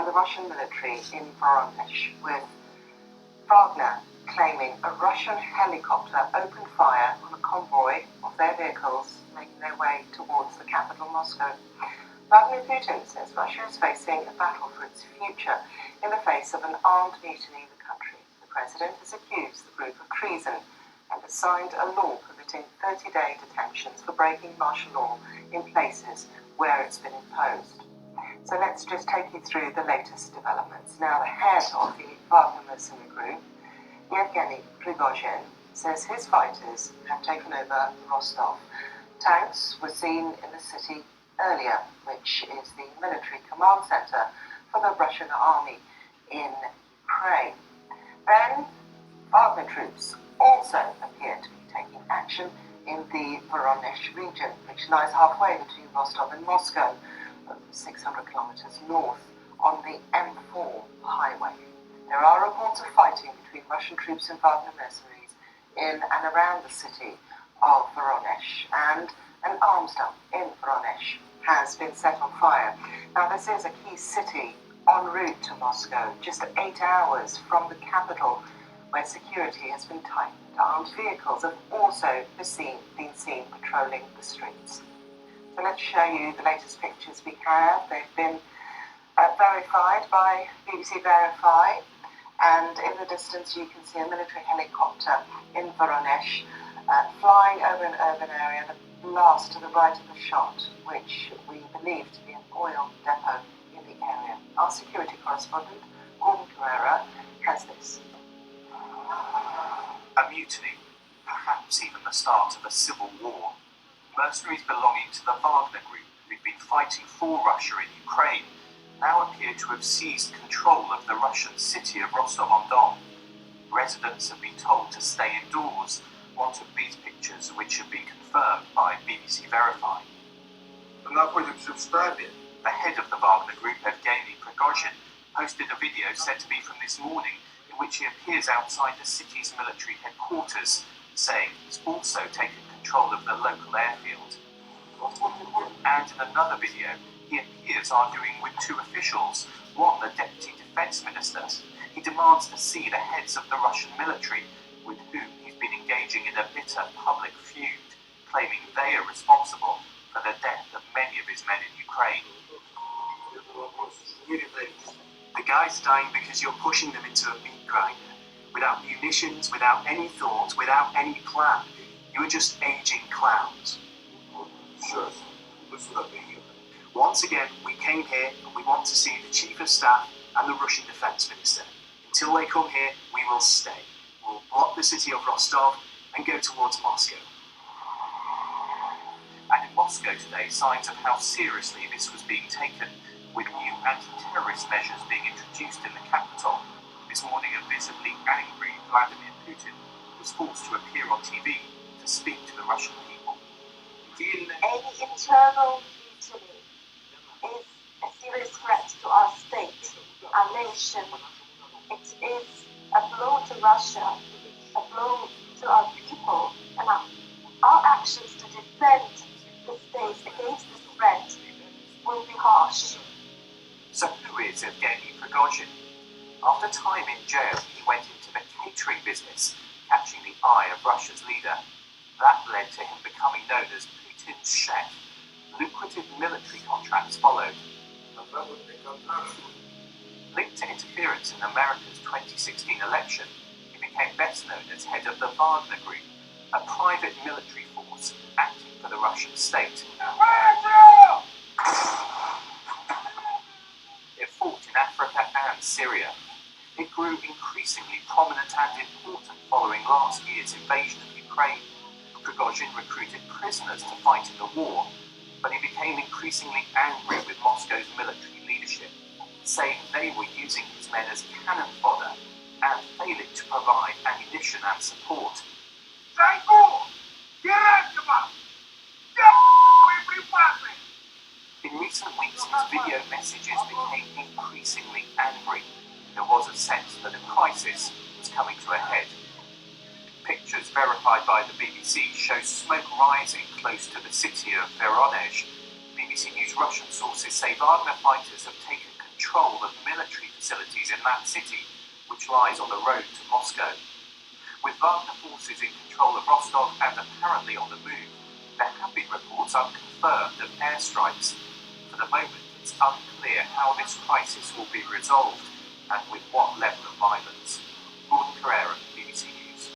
and the Russian military in Voronezh, with Wagner claiming a Russian helicopter opened fire on a convoy of their vehicles making their way towards the capital, Moscow. Vladimir Putin says Russia is facing a battle for its future in the face of an armed mutiny in the country. The president has accused the group of treason and has signed a law permitting 30-day detentions for breaking martial law in places where it's been imposed. So let's just take you through the latest developments. Now, the head of the Wagner Mercenary group, Yevgeny Prigozhin, says his fighters have taken over Rostov. Tanks were seen in the city earlier, which is the military command center for the Russian army in Ukraine. Then, Wagner troops also appear to be taking action in the Voronezh region, which lies halfway between Rostov and Moscow, 600 kilometers north on the M4 highway. There are reports of fighting between Russian troops and Wagner mercenaries in and around the city of Voronezh, and an arms dump in Voronezh has been set on fire. Now, this is a key city en route to Moscow, just 8 hours from the capital, where security has been tightened. Armed vehicles have also been seen patrolling the streets. So let's show you the latest pictures we have. They've been verified by BBC Verify, and in the distance you can see a military helicopter in Voronezh flying over an urban area. The blast to the right of the shot, which we believe to be an oil depot in the area. Our security correspondent, Gordon Carrera, has this. A mutiny, perhaps even the start of a civil war. Mercenaries belonging to the Wagner group, who've been fighting for Russia in Ukraine, now appear to have seized control of the Russian city of Rostov-on-Don. Residents have been told to stay indoors. One of these pictures, which have been confirmed by BBC Verify. The head of the Wagner group, Yevgeny Prigozhin, posted a video said to be from this morning, in which he appears outside the city's military headquarters, saying he's also taken control of the local airfield. And in another video, he appears arguing with two officials, one the Deputy Defense Minister. He demands to see the heads of the Russian military, with whom he's been engaging in a bitter public feud, claiming they are responsible for the death of many of his men in Ukraine. The guys are dying because you're pushing them into a meat grinder, without munitions, without any thought, without any plan. You are just aging clowns. Once again, we came here and we want to see the Chief of Staff and the Russian Defense Minister. Until they come here, we will stay. We'll block the city of Rostov and go towards Moscow. And in Moscow today, signs of how seriously this was being taken, with new anti-terrorist measures being introduced in the capital. This morning, a visibly angry Vladimir Putin was forced to appear on TV to speak to the Russian people. Any internal mutiny is a serious threat to our state, our nation. It is a blow to Russia, a blow to our people, and our actions to defend the state against this threat will be harsh. So who is Yevgeny Prigozhin? After time in jail, he went into the catering business, catching the eye of Russia's leader. That led to him becoming known as Putin's chef. Lucrative military contracts followed. Linked to interference in America's 2016 election, he became best known as head of the Wagner Group, a private military force acting for the Russian state. It fought in Africa and Syria. It grew increasingly prominent and important following last year's invasion of Ukraine. Prigozhin recruited prisoners to fight in the war, but he became increasingly angry with Moscow's military leadership, saying they were using his men as cannon fodder and failing to provide ammunition and support. In recent weeks, his video messages became increasingly angry. There was a sense that a crisis was coming to a head. Pictures verified by the BBC show smoke rising close to the city of Voronezh. BBC News Russian sources say Wagner fighters have taken control of military facilities in that city, which lies on the road to Moscow. With Wagner forces in control of Rostov and apparently on the move, there have been reports unconfirmed of airstrikes. For the moment, it's unclear how this crisis will be resolved and with what level of violence. Gordon Carrera.